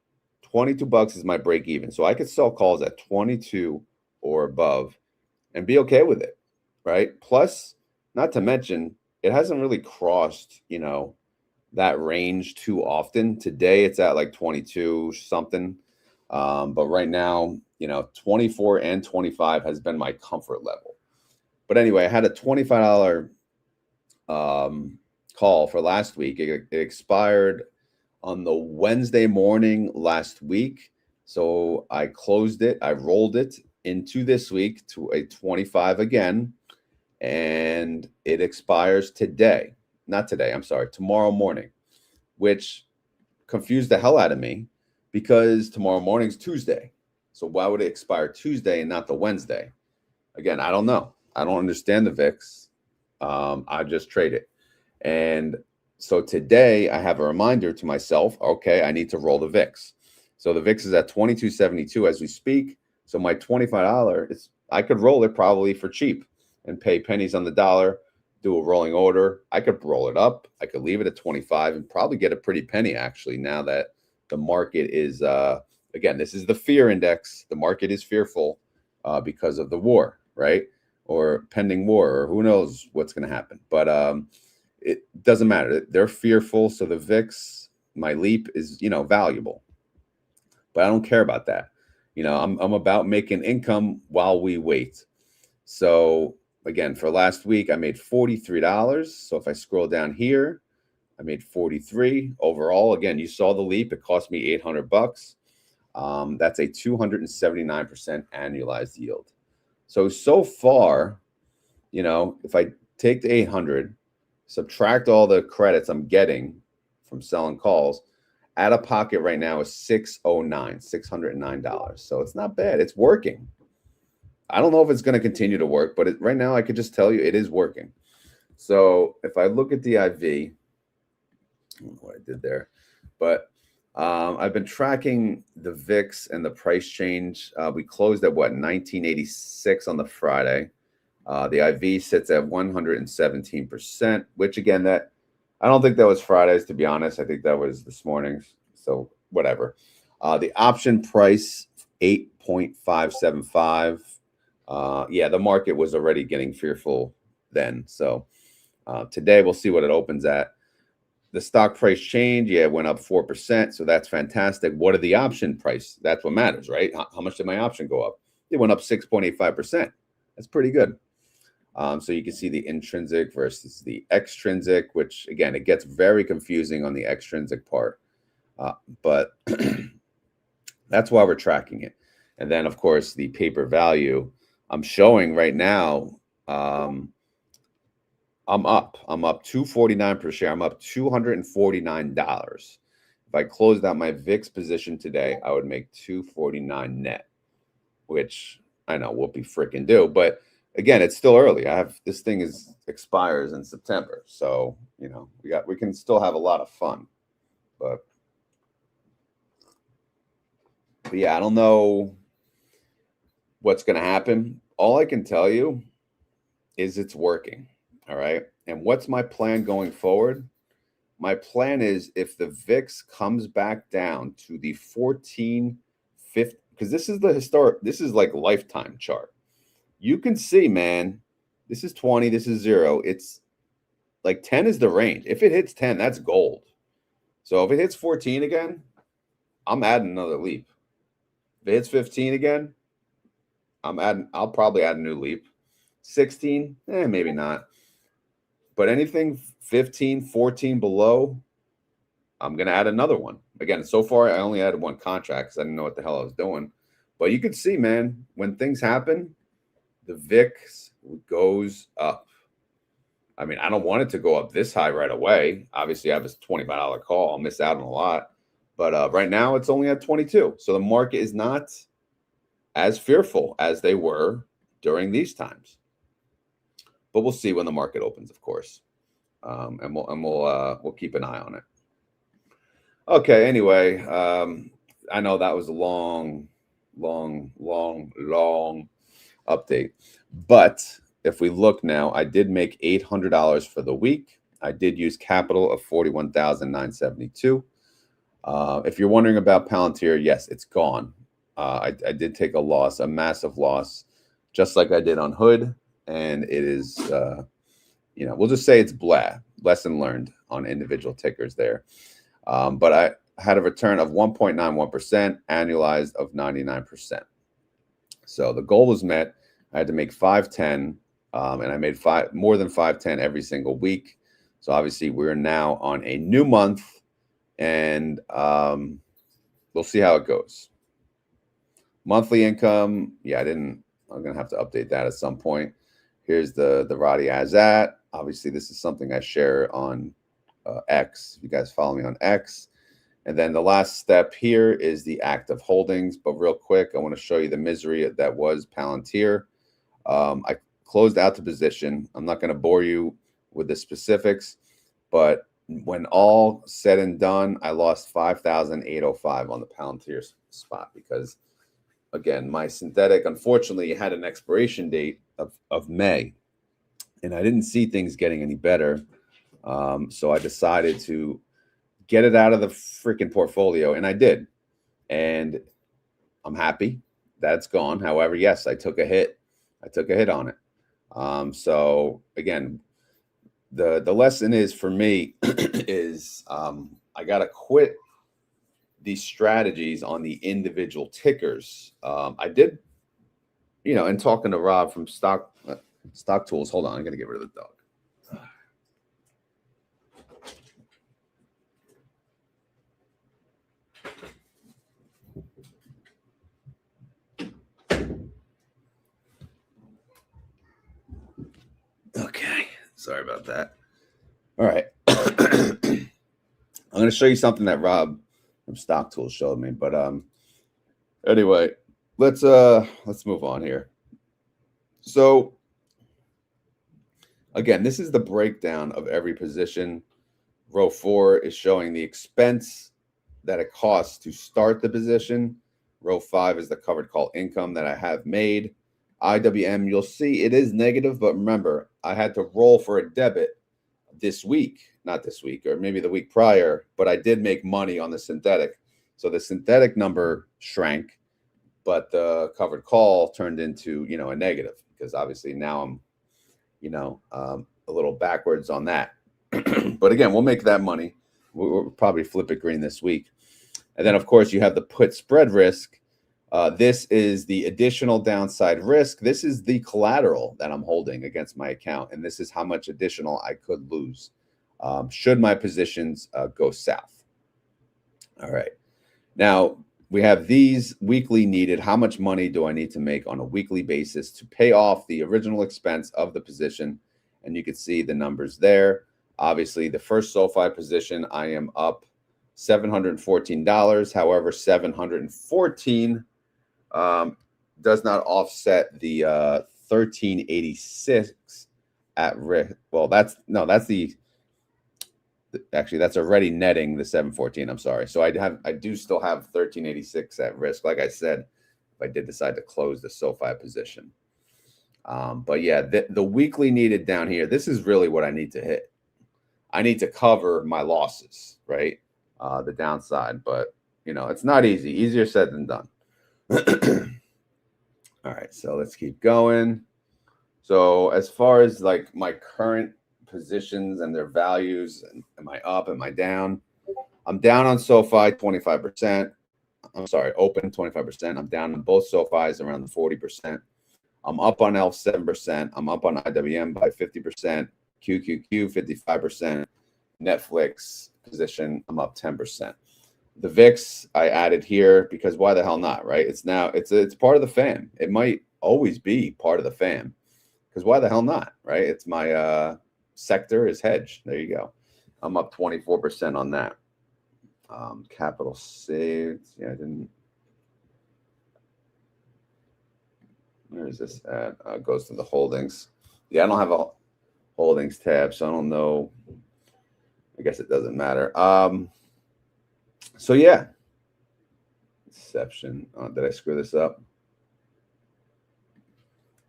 22 bucks is my break even. So I could sell calls at 22 or above and be okay with it, right? Plus, not to mention, it hasn't really crossed, that range too often. Today it's at like 22 something. But right now, 24 and 25 has been my comfort level. But anyway, I had a $25 call for last week. It expired on the Wednesday morning last week. So I closed it. I rolled it into this week to a 25 again. And it expires today. Not today, I'm sorry, tomorrow morning, which confused the hell out of me because tomorrow morning's Tuesday. So why would it expire Tuesday and not the Wednesday? Again, I don't know. I don't understand the VIX. I just trade it. And so today I have a reminder to myself, okay, I need to roll the VIX. So the VIX is at 22.72 as we speak. So my $25, I could roll it probably for cheap and pay pennies on the dollar, do a rolling order. I could roll it up. I could leave it at 25 and probably get a pretty penny, actually, now that the market is, again, this is the fear index. The market is fearful because of the war, right? Or pending war, or who knows what's going to happen. But it doesn't matter. They're fearful. So the VIX, my leap is, valuable. But I don't care about that. I'm about making income while we wait. So again, for last week, I made $43. So if I scroll down here, I made 43 overall. Again, you saw the leap. It cost me 800 bucks. That's a 279% annualized yield. So far, if I take the 800, subtract all the credits I'm getting from selling calls, out of pocket right now is $609. So it's not bad. It's working. I don't know if it's going to continue to work, but right now I could just tell you it is working. So if I look at the IV, I don't know what I did there, but I've been tracking the VIX and the price change. We closed at what, 1986 on the Friday. The IV sits at 117%, which again, that I don't think that was Friday's, to be honest. I think that was this morning's. So whatever. The option price 8.575. Yeah, the market was already getting fearful then. So today we'll see what it opens at. The stock price change, yeah, it went up 4%. So that's fantastic. What are the option price? That's what matters, right? How much did my option go up? It went up 6.85%. That's pretty good. So you can see the intrinsic versus the extrinsic, which again, it gets very confusing on the extrinsic part. But that's why we're tracking it. And then, of course, the paper value I'm showing right now. I'm up $2.49 per share. I'm up $249. If I closed out my VIX position today, I would make $249 net, which I know whoopee freaking do. But again, it's still early. This thing expires in September, so you know we can still have a lot of fun. But yeah, I don't know what's going to happen. All I can tell you is it's working. All right. And what's my plan going forward? My plan is if the VIX comes back down to the 1450, because this is the historic, this is like lifetime chart. You can see, man, this is 20, this is 0. It's like 10 is the range. If it hits 10, that's gold. So if it hits 14 again, I'm adding another leap. If it hits 15 again, I'll probably add a new leap. 16, maybe not. But anything 15, 14 below, I'm going to add another one. Again, so far, I only added one contract because I didn't know what the hell I was doing. But you can see, man, when things happen, the VIX goes up. I mean, I don't want it to go up this high right away. Obviously, I have this $25 call. I'll miss out on a lot. But right now, it's only at 22. So the market is not as fearful as they were during these times. But we'll see when the market opens, of course, and we'll keep an eye on it. Okay. Anyway, I know that was a long update, but if we look now, I did make $800 for the week. I did use capital of $41,972. If you're wondering about Palantir, yes, it's gone. I did take a loss, a massive loss, just like I did on Hood. And it is, we'll just say it's lesson learned on individual tickers there. But I had a return of 1.91%, annualized of 99%. So the goal was met. I had to make 510, and I made more than 510 every single week. So obviously we're now on a new month, and we'll see how it goes. Monthly income, yeah, I'm going to have to update that at some point. Here's the RODY as at. Obviously, this is something I share on X. If you guys follow me on X. And then the last step here is the active holdings. But real quick, I want to show you the misery that was Palantir. I closed out the position. I'm not going to bore you with the specifics, but when all said and done, I lost 5,805 on the Palantir spot because, again, my synthetic, unfortunately, had an expiration date of May, and I didn't see things getting any better. So I decided to get it out of the freaking portfolio, and I did. And I'm happy that it's gone. However, yes, I took a hit. I took a hit on it. So again, the lesson is for me is I got to quit these strategies on the individual tickers. I did, and talking to Rob from StockTools. Hold on, I got to get rid of the dog. Okay, sorry about that. All right. I'm going to show you something that Rob from StockTools showed me, but anyway, let's move on here. So again, this is the breakdown of every position. Row 4 is showing the expense that it costs to start the position. Row 5 is the covered call income that I have made. IWM, you'll see it is negative, but remember, I had to roll for a debit this week. not this week, or maybe the week prior, but I did make money on the synthetic. So the synthetic number shrank, but the covered call turned into, a negative, because obviously now I'm, a little backwards on that. But again, we'll make that money. We'll probably flip it green this week. And then, of course, you have the put spread risk. This is the additional downside risk. This is the collateral that I'm holding against my account. And this is how much additional I could lose should my positions go south. All right. Now, we have these weekly needed. How much money do I need to make on a weekly basis to pay off the original expense of the position? And you can see the numbers there. Obviously, the first SOFI position, I am up $714. However, $714 does not offset the $1386 at risk. Well, that's already netting the 714. I'm sorry. So I do still have 1386 at risk. Like I said, if I did decide to close the SOFI position. But yeah, the weekly needed down here, this is really what I need to hit. I need to cover my losses, right? The downside, but it's not easy. Easier said than done. All right, so let's keep going. So as far as like my current positions and their values, am I up? Am I down? I'm down on SOFI 25%. I'm sorry, open 25%. I'm down on both SOFIs around the 40%. I'm up on ELF 7%. I'm up on IWM by 50%. QQQ 55%. Netflix position, I'm up 10%. The VIX I added here because why the hell not, right? It's part of the fam. It might always be part of the fam because why the hell not, right? It's my sector is hedged. There you go. I'm up 24% on that. Capital saved. Yeah, I didn't. Where is this at? Goes to the holdings. Yeah, I don't have a holdings tab, so I don't know. I guess it doesn't matter. So yeah. Exception. Did I screw this up?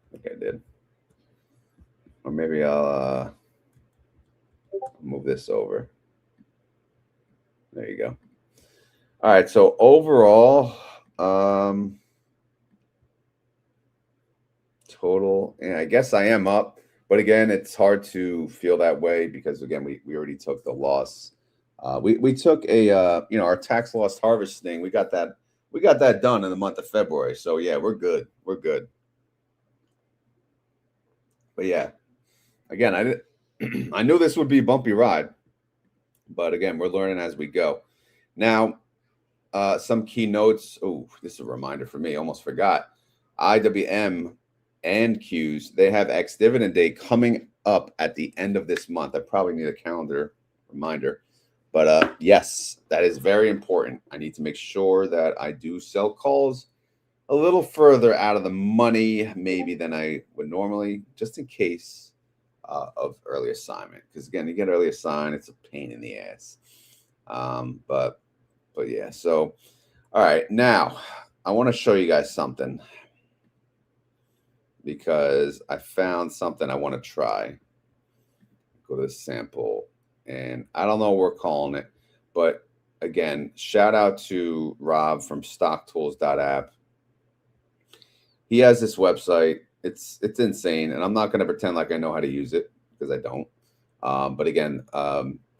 I think I did. Or maybe I'll move this over. There you go. All right. So overall, total, and I guess I am up. But again, it's hard to feel that way because again, we already took the loss. We took a our tax loss harvesting. We got that done in the month of February. So yeah, we're good. We're good. But yeah, again, I knew this would be a bumpy ride, but again, we're learning as we go. Now, some keynotes. Oh, this is a reminder for me. Almost forgot. IWM and Q's, they have ex-dividend day coming up at the end of this month. I probably need a calendar reminder. But yes, that is very important. I need to make sure that I do sell calls a little further out of the money maybe than I would normally, just in case of early assignment. Because again, you get early assigned, it's a pain in the ass. But yeah, so all right, now I want to show you guys something because I found something I want to try. Go to the sample, and I don't know what we're calling it, but again, shout out to Rob from StockTools.app. He has this website. It's insane, and I'm not going to pretend like I know how to use it because I don't. But again,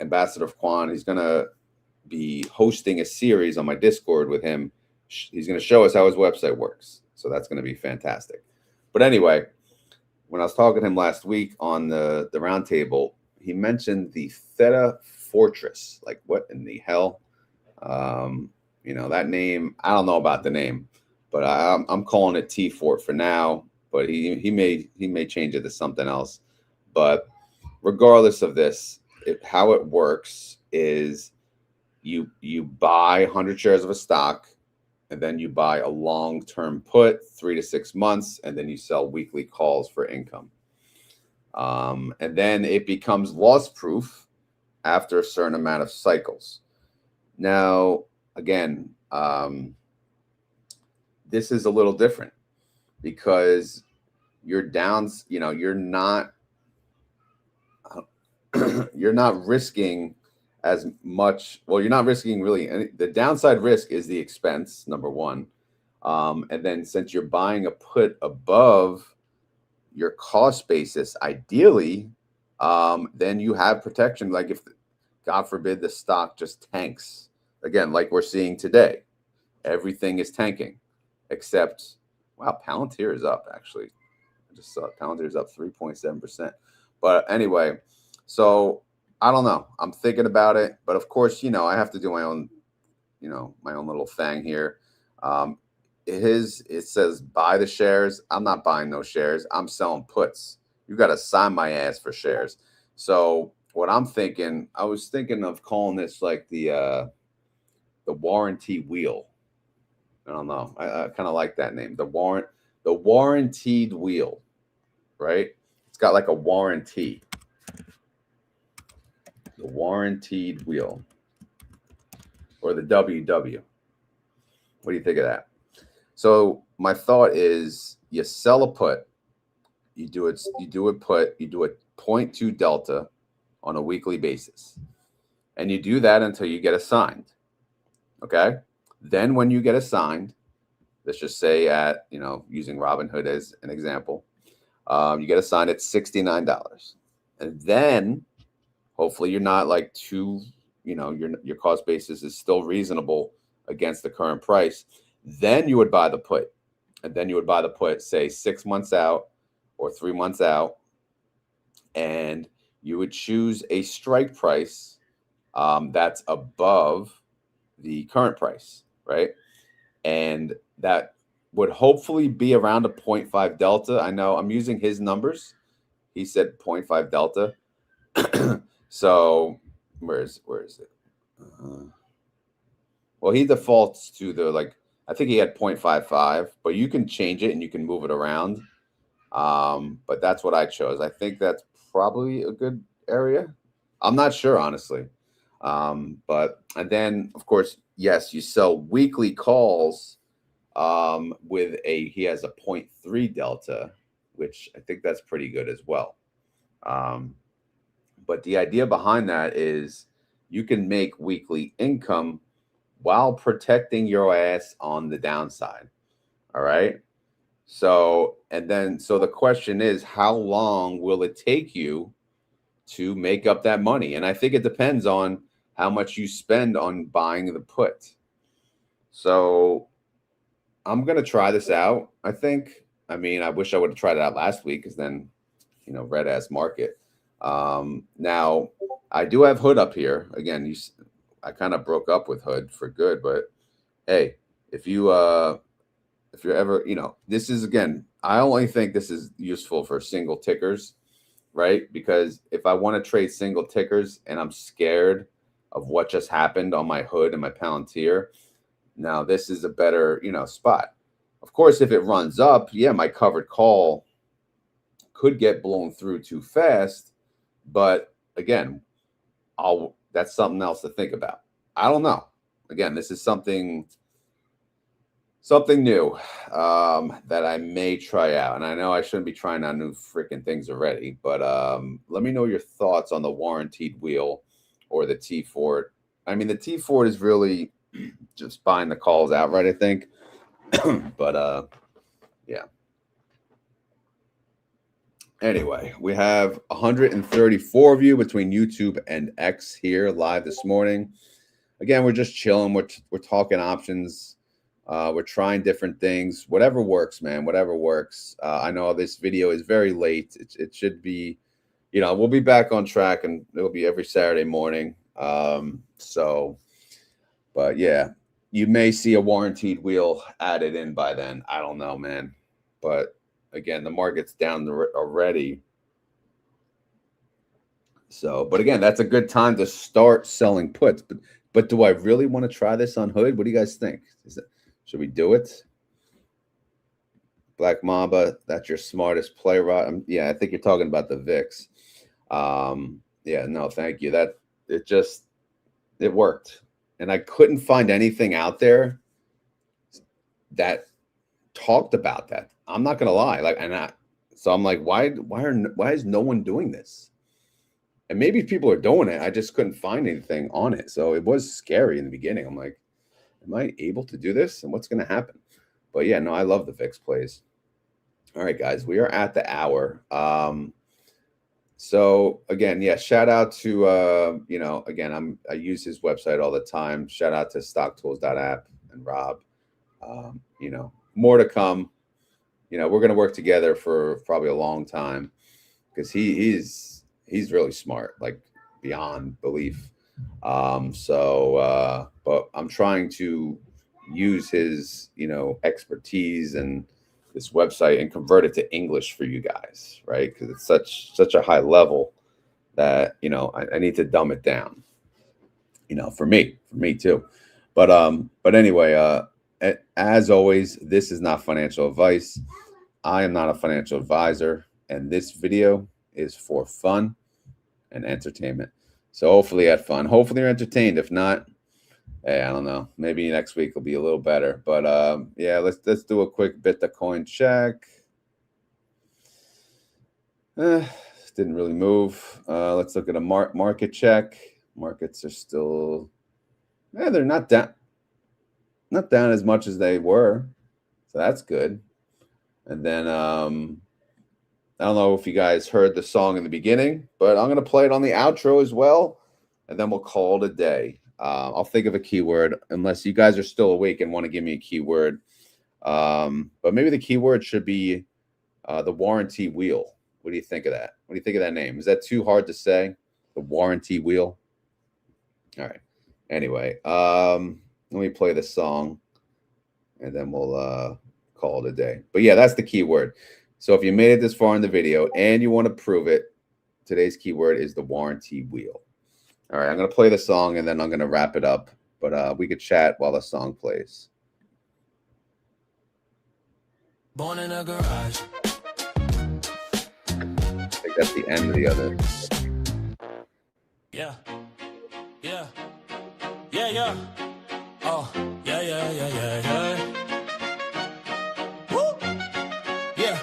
Ambassador of Quan, he's going to be hosting a series on my Discord with him. He's going to show us how his website works. So that's going to be fantastic. But anyway, when I was talking to him last week on the roundtable, he mentioned the Theta Fortress. Like, what in the hell? That name, I don't know about the name, but I'm calling it T-Fort for now. But he may change it to something else. But regardless of this, how it works is you buy 100 shares of a stock, and then you buy a long-term put, 3 to 6 months, and then you sell weekly calls for income. And then it becomes loss-proof after a certain amount of cycles. Now, again, this is a little different because you're down, you're not, you're not risking as much. Well, you're not risking really any. The downside risk is the expense, number one. And then since you're buying a put above your cost basis, ideally, then you have protection. Like if, God forbid, the stock just tanks again, like we're seeing today, everything is tanking except, wow, Palantir is up actually. I just saw Palantir is up 3.7%. But anyway, so I don't know. I'm thinking about it, but of course, I have to do my own, my own little thing here. It says buy the shares. I'm not buying no shares. I'm selling puts. You got to sign my ass for shares. So what I'm thinking, I was thinking of calling this like the warranty wheel. I don't know. I kind of like that name. The warranted wheel, right? It's got like a warranty. The warranted wheel, or the WW. What do you think of that? So my thought is, you sell a put, you do a 0.2 delta on a weekly basis, and you do that until you get assigned. Okay. Then when you get assigned, let's just say at, using Robinhood as an example, you get assigned at $69, and then hopefully you're not like your cost basis is still reasonable against the current price. Then you would buy the put, and then you would buy the put, say 6 months out or 3 months out, and you would choose a strike price that's above the current price, right? And that would hopefully be around a 0.5 delta. I know I'm using his numbers. He said 0.5 delta. So where is it? Well, he defaults to I think he had 0.55, but you can change it and you can move it around. But that's what I chose. I think that's probably a good area. I'm not sure, honestly. And then of course, yes, you sell weekly calls he has a 0.3 delta, which I think that's pretty good as well. But the idea behind that is you can make weekly income while protecting your ass on the downside. All right. So the question is, how long will it take you to make up that money? And I think it depends on how much you spend on buying the put. So I'm going to try this out. I wish I would have tried it out last week, because then, red ass market. Now I do have Hood up here again. I kind of broke up with Hood for good, but hey, if you're ever, this is, again, I only think this is useful for single tickers, right? Because if I want to trade single tickers and I'm scared of what just happened on my Hood and my Palantir, now this is a better, spot. Of course, if it runs up, yeah, my covered call could get blown through too fast. But again, that's something else to think about. I don't know. Again, this is something new that I may try out. And I know I shouldn't be trying out new freaking things already, but let me know your thoughts on the warranted wheel or the T Ford. I mean, the T Ford is really just buying the calls outright, I think. But yeah. Anyway, we have 134 of you between YouTube and X here live this morning. Again, we're just chilling. We're talking options. We're trying different things. Whatever works, man. Whatever works. I know this video is very late. It should be, we'll be back on track, and it'll be every Saturday morning. But yeah, you may see a warranted wheel added in by then. I don't know, man. But again, the market's down already. So, but again, that's a good time to start selling puts. But do I really want to try this on Hood? What do you guys think? Should we do it? Black Mamba, that's your smartest play, Rod. Yeah, I think you're talking about the VIX. Yeah, no, thank you. It worked. And I couldn't find anything out there that talked about that. I'm not gonna lie. So I'm like, why is no one doing this? And maybe people are doing it. I just couldn't find anything on it. So it was scary in the beginning. I'm like, am I able to do this? And what's going to happen? But yeah, no, I love the VIX plays. All right, guys, we are at the hour. So again, yeah, shout out to, you know, again, I use his website all the time. Shout out to StockTools.app and Rob. You know, more to come. You know, we're going to work together for probably a long time because he's really smart, like beyond belief. But I'm trying to use his, you know, expertise and this website and convert it to English for you guys, right? Because it's such a high level that, you know, I need to dumb it down, you know, for me too. But anyway, as always, this is not financial advice. I am not a financial advisor, and this video is for fun and entertainment. So hopefully you had fun. Hopefully you're entertained. If not, hey, I don't know. Maybe next week will be a little better. But yeah, let's do a quick Bitcoin check. Didn't really move. Let's look at a market check. Markets are still, they're not down as much as they were. So that's good. And then I don't know if you guys heard the song in the beginning, but I'm going to play it on the outro as well. And then we'll call it a day. I'll think of a keyword unless you guys are still awake and want to give me a keyword. But maybe the keyword should be the warranty wheel. What do you think of that? What do you think of that name? Is that too hard to say? The warranty wheel? All right. Anyway, let me play the song and then we'll call it a day. But yeah, that's the keyword. So if you made it this far in the video and you want to prove it, today's keyword is the warranty wheel. All right, I'm going to play the song and then I'm going to wrap it up. But we could chat while the song plays. Born in a garage. I think that's the end of the other. Yeah. Yeah. Yeah, yeah. Oh, yeah, yeah, yeah, yeah, yeah. Woo! Yeah.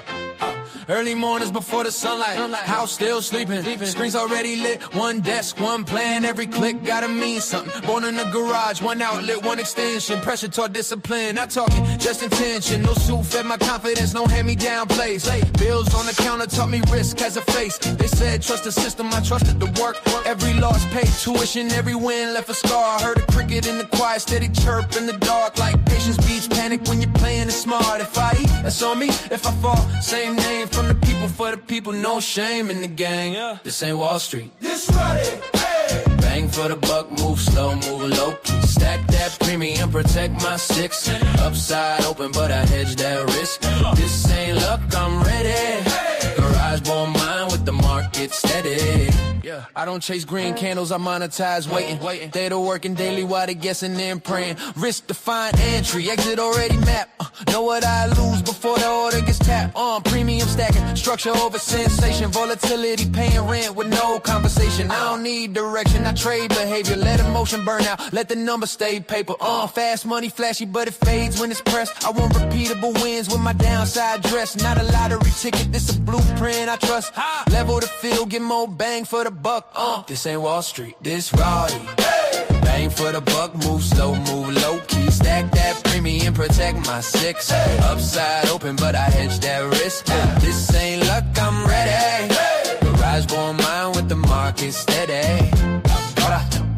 Early mornings before the sunlight, house still sleeping, screens already lit, one desk, one plan, every click gotta mean something. Born in the garage, one outlet, one extension, pressure taught discipline, not talking, just intention. No suit fed my confidence, no hand-me-down plays. Bills on the counter taught me risk has a face. They said trust the system, I trusted the work. Every loss paid tuition, every win left a scar. I heard a cricket in the quiet, steady chirp in the dark. Like patience beats panic when you're playing it smart. If I eat, that's on me. If I fall, same name. From the people for the people, no shame in the gang. Yeah. This ain't Wall Street. This RODY. Hey. Bang for the buck, move slow, move low. Stack that premium, protect my six. Upside open, but I hedge that risk. This ain't luck, I'm ready. Hey. Garage born mine with the market steady. Yeah. I don't chase green candles, I monetize waiting. Data working daily while they guessing and praying. Risk defined entry, exit already mapped. Know what I lose before the order gets tapped. Premium stacking, structure over sensation. Volatility, paying rent with no conversation. I don't need direction, I trade behavior. Let emotion burn out, let the numbers stay paper. Fast money, flashy, but it fades when it's pressed. I want repeatable wins with my downside dress. Not a lottery ticket, this a blueprint I trust. Level the field, get more bang for the buck. This ain't Wall Street, this RODY. Hey. Bang for the buck, move slow, move low key. Stack that premium, protect my six. Hey. Upside open, but I hedge that risk. Hey. This ain't luck, I'm ready. Hey. Garage born mine with the market steady.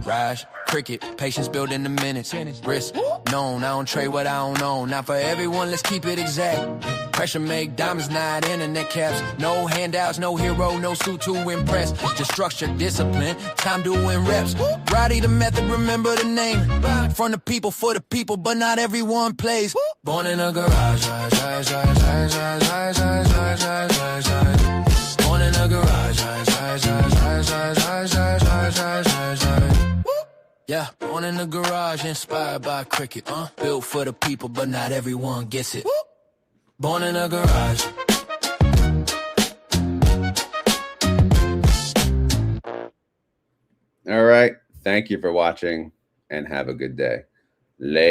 Raj, cricket, patience built in the minutes. Risk known, I don't trade what I don't own. Not for everyone, let's keep it exact. Pressure make diamonds, not internet caps. No handouts, no hero, no suit to impress. Just structure, discipline, time doing reps. RODY the method, remember the name. From the people, for the people, but not everyone plays. Born in a garage. Born in a garage. Yeah, born in the garage, inspired by cricket. Built for the people, but not everyone gets it. Born in a garage. All right. Thank you for watching and have a good day. Later.